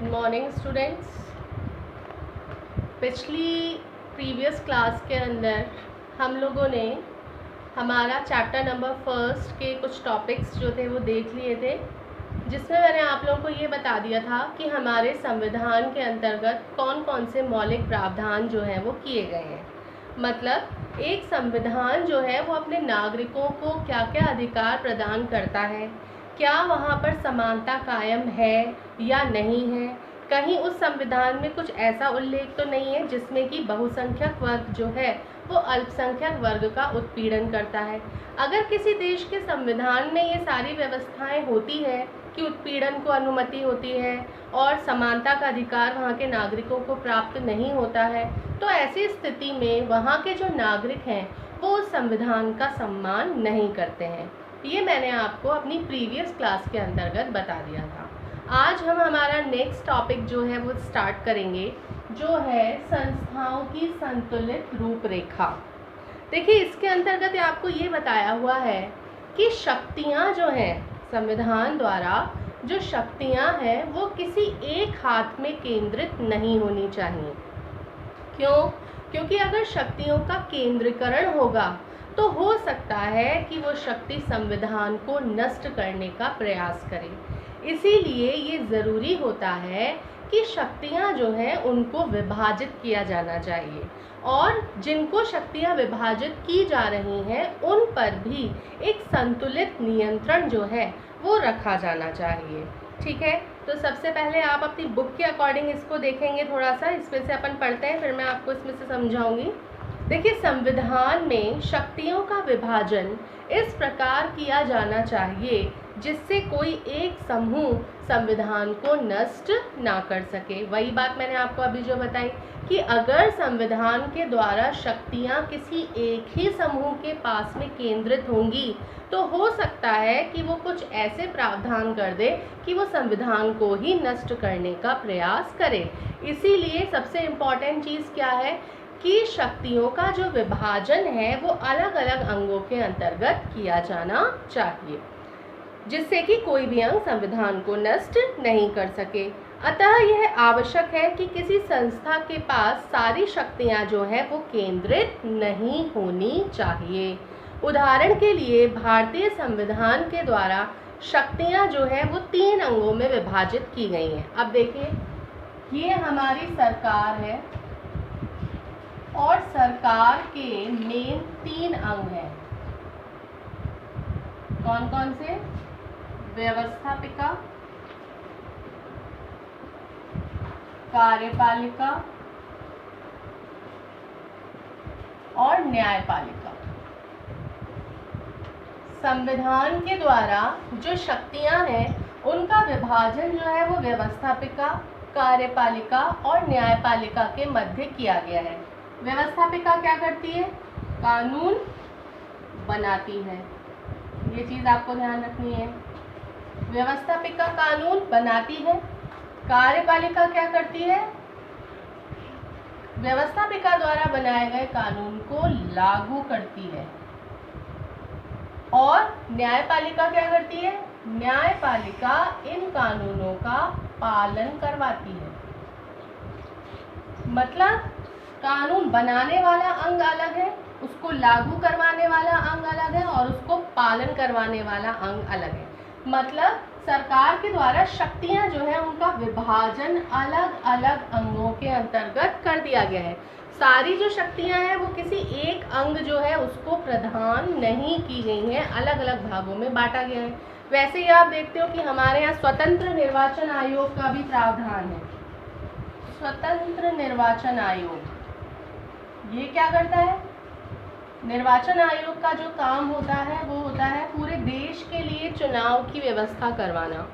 Morning students. Previous class के अंदर हम लोगों ने हमारा चैप्टर नंबर फर्स्ट के कुछ टॉपिक्स जो थे वो देख लिए थे, जिसमें मैंने आप लोगों को ये बता दिया था कि हमारे संविधान के अंतर्गत कौन कौन से मौलिक प्रावधान जो हैं वो किए गए हैं। मतलब एक संविधान जो है वो अपने नागरिकों को क्या क्या अधिकार प्रदान करता है, क्या वहाँ पर समानता कायम है या नहीं है, कहीं उस संविधान में कुछ ऐसा उल्लेख तो नहीं है जिसमें कि बहुसंख्यक वर्ग जो है वो अल्पसंख्यक वर्ग का उत्पीड़न करता है। अगर किसी देश के संविधान में ये सारी व्यवस्थाएं होती है कि उत्पीड़न को अनुमति होती है और समानता का अधिकार वहाँ के नागरिकों को प्राप्त नहीं होता है, तो ऐसी स्थिति में वहाँ के जो नागरिक हैं वो उस संविधान का सम्मान नहीं करते हैं। ये मैंने आपको अपनी प्रीवियस क्लास के अंतर्गत बता दिया था। आज हम हमारा नेक्स्ट टॉपिक जो है वो स्टार्ट करेंगे, जो है संस्थाओं की संतुलित रूपरेखा। देखिए, इसके अंतर्गत आपको ये बताया हुआ है कि शक्तियाँ जो हैं संविधान द्वारा, जो शक्तियाँ हैं वो किसी एक हाथ में केंद्रित नहीं होनी चाहिए। क्यों? क्योंकि अगर शक्तियों का केंद्रीकरण होगा तो हो सकता है कि वो शक्ति संविधान को नष्ट करने का प्रयास करे। इसीलिए ये ज़रूरी होता है कि शक्तियाँ जो हैं उनको विभाजित किया जाना चाहिए, और जिनको शक्तियाँ विभाजित की जा रही हैं उन पर भी एक संतुलित नियंत्रण जो है वो रखा जाना चाहिए। ठीक है, तो सबसे पहले आप अपनी बुक के अकॉर्डिंग इसको देखेंगे, थोड़ा सा इसमें से अपन पढ़ते हैं, फिर मैं आपको इसमें से समझाऊंगी। देखिए, संविधान में शक्तियों का विभाजन इस प्रकार किया जाना चाहिए जिससे कोई एक समूह संविधान को नष्ट ना कर सके। वही बात मैंने आपको अभी जो बताई कि अगर संविधान के द्वारा शक्तियां किसी एक ही समूह के पास में केंद्रित होंगी तो हो सकता है कि वो कुछ ऐसे प्रावधान कर दे कि वो संविधान को ही नष्ट करने का प्रयास करे। इसीलिए सबसे इम्पॉर्टेंट चीज़ क्या है कि शक्तियों का जो विभाजन है वो अलग अलग अंगों के अंतर्गत किया जाना चाहिए, जिससे कि कोई भी अंग संविधान को नष्ट नहीं कर सके। अतः यह आवश्यक है कि किसी संस्था के पास सारी शक्तियां जो है वो केंद्रित नहीं होनी चाहिए। उदाहरण के लिए भारतीय संविधान के द्वारा शक्तियां जो है वो 3 अंगों में विभाजित की गई हैं। अब देखिए, ये हमारी सरकार है और सरकार के मेन 3 अंग हैं। कौन कौन से? व्यवस्थापिका, कार्यपालिका और न्यायपालिका। संविधान के द्वारा जो शक्तियां हैं उनका विभाजन जो है वो व्यवस्थापिका, कार्यपालिका और न्यायपालिका के मध्य किया गया है। व्यवस्थापिका क्या करती है? कानून बनाती है। ये चीज़ आपको ध्यान रखनी है। व्यवस्थापिका कानून बनाती है। कार्यपालिका क्या करती है? व्यवस्थापिका द्वारा बनाए गए कानून को लागू करती है। और न्यायपालिका क्या करती है? न्यायपालिका इन कानूनों का पालन करवाती है। मतलब कानून बनाने वाला अंग अलग है, उसको लागू करवाने वाला अंग अलग है, और उसको पालन करवाने वाला अंग अलग है। मतलब सरकार के द्वारा शक्तियां जो है उनका विभाजन अलग अलग अंगों के अंतर्गत कर दिया गया है। सारी जो शक्तियां हैं वो किसी एक अंग जो है उसको प्रदान नहीं की गई हैं, अलग अलग भागों में बांटा गया है। वैसे ही आप देखते हो कि हमारे यहाँ स्वतंत्र निर्वाचन आयोग का भी प्रावधान है। स्वतंत्र निर्वाचन आयोग ये क्या करता है? निर्वाचन आयोग का जो काम होता है वो होता है पूरे देश के लिए चुनाव की व्यवस्था करवाना।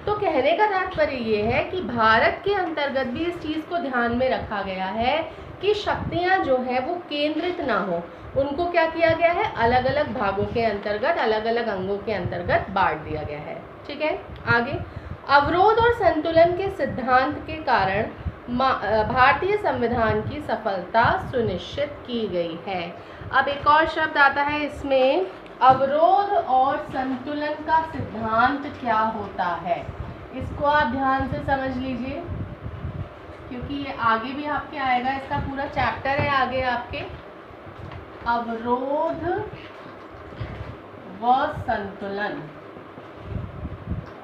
तो कहने का तात्पर्य ये है कि भारत के अंतर्गत भी इस चीज़ को ध्यान में रखा गया है कि शक्तियाँ जो है वो केंद्रित ना हो, उनको क्या किया गया है? अलग अलग भागों के अंतर्गत, अलग अलग अंगों के अंतर्गत बांट दिया गया है। ठीक है, आगे। अवरोध और संतुलन के सिद्धांत के कारण भारतीय संविधान की सफलता सुनिश्चित की गई है। अब एक और शब्द आता है इसमें, अवरोध और संतुलन का सिद्धांत क्या होता है? इसको आप ध्यान से समझ लीजिए। क्योंकि ये आगे भी आपके आएगा, इसका पूरा चैप्टर है आगे आपके, अवरोध व संतुलन,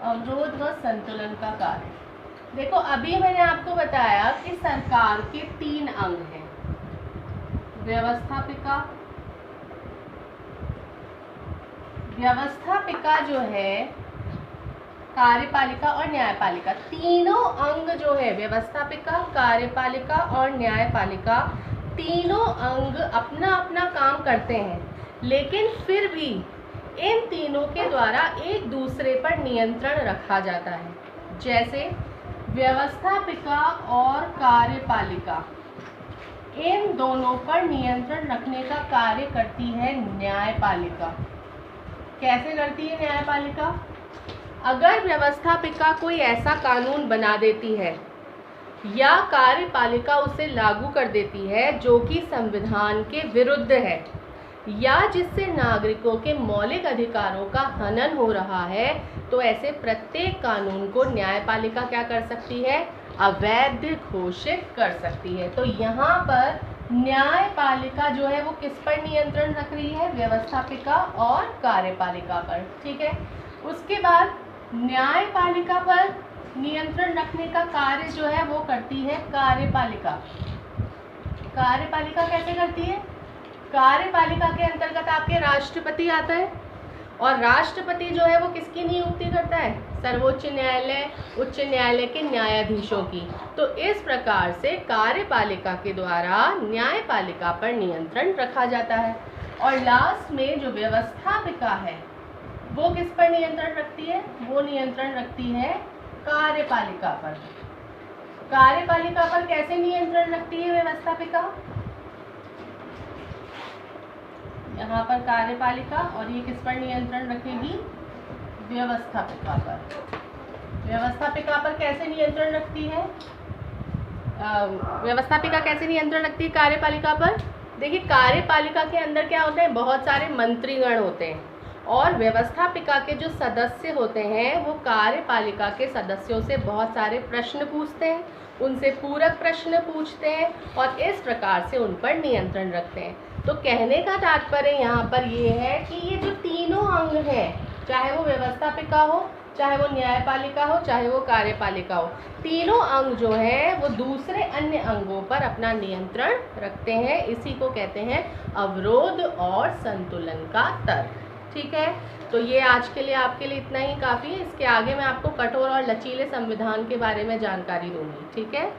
अवरोध व संतुलन का कार्य। देखो अभी मैंने आपको बताया कि सरकार के 3 अंग हैं, व्यवस्थापिका, व्यवस्थापिका जो है, कार्यपालिका और न्यायपालिका, तीनों अंग जो है व्यवस्थापिका, कार्यपालिका और न्यायपालिका, तीनों अंग अपना अपना काम करते हैं, लेकिन फिर भी इन तीनों के द्वारा एक दूसरे पर नियंत्रण रखा जाता है। जैसे व्यवस्थापिका और कार्यपालिका, इन दोनों पर नियंत्रण रखने का कार्य करती है न्यायपालिका। कैसे करती है न्यायपालिका? अगर व्यवस्थापिका कोई ऐसा कानून बना देती है या कार्यपालिका उसे लागू कर देती है जो कि संविधान के विरुद्ध है या जिससे नागरिकों के मौलिक अधिकारों का हनन हो रहा है, तो ऐसे प्रत्येक कानून को न्यायपालिका क्या कर सकती है? अवैध घोषित कर सकती है। तो यहाँ पर न्यायपालिका जो है वो किस पर नियंत्रण रख रही है? व्यवस्थापिका और कार्यपालिका पर। ठीक है, उसके बाद न्यायपालिका पर नियंत्रण रखने का कार्य जो है वो करती है कार्यपालिका। कार्यपालिका कैसे करती है? कार्यपालिका के अंतर्गत आपके राष्ट्रपति आता है और राष्ट्रपति जो है वो किसकी नियुक्ति करता है? सर्वोच्च न्यायालय, उच्च न्यायालय के न्यायाधीशों की। तो इस प्रकार से कार्यपालिका के द्वारा न्यायपालिका पर नियंत्रण रखा जाता है। और लास्ट में जो व्यवस्थापिका है वो किस पर नियंत्रण रखती है? वो नियंत्रण रखती है कार्यपालिका पर। कार्यपालिका पर कैसे नियंत्रण रखती है व्यवस्थापिका? यहाँ पर कार्यपालिका, और ये किस पर नियंत्रण रखेगी? व्यवस्थापिका पर। व्यवस्थापिका पर कैसे नियंत्रण रखती है? व्यवस्थापिका कैसे नियंत्रण रखती है कार्यपालिका पर? देखिए कार्यपालिका के अंदर क्या होते हैं? बहुत सारे मंत्रीगण होते हैं और व्यवस्थापिका के जो सदस्य होते हैं वो कार्यपालिका के सदस्यों से बहुत सारे प्रश्न पूछते हैं, उनसे पूरक प्रश्न पूछते हैं और इस प्रकार से उन पर नियंत्रण रखते हैं। तो कहने का तात्पर्य यहाँ पर ये है कि ये जो तीनों अंग हैं, चाहे वो व्यवस्थापिका हो, चाहे वो न्यायपालिका हो, चाहे वो कार्यपालिका हो, तीनों अंग जो हैं वो दूसरे अन्य अंगों पर अपना नियंत्रण रखते हैं। इसी को कहते हैं अवरोध और संतुलन का तर्क। ठीक है, तो ये आज के लिए आपके लिए इतना ही काफ़ी है। इसके आगे मैं आपको कठोर और लचीले संविधान के बारे में जानकारी दूंगी। ठीक है।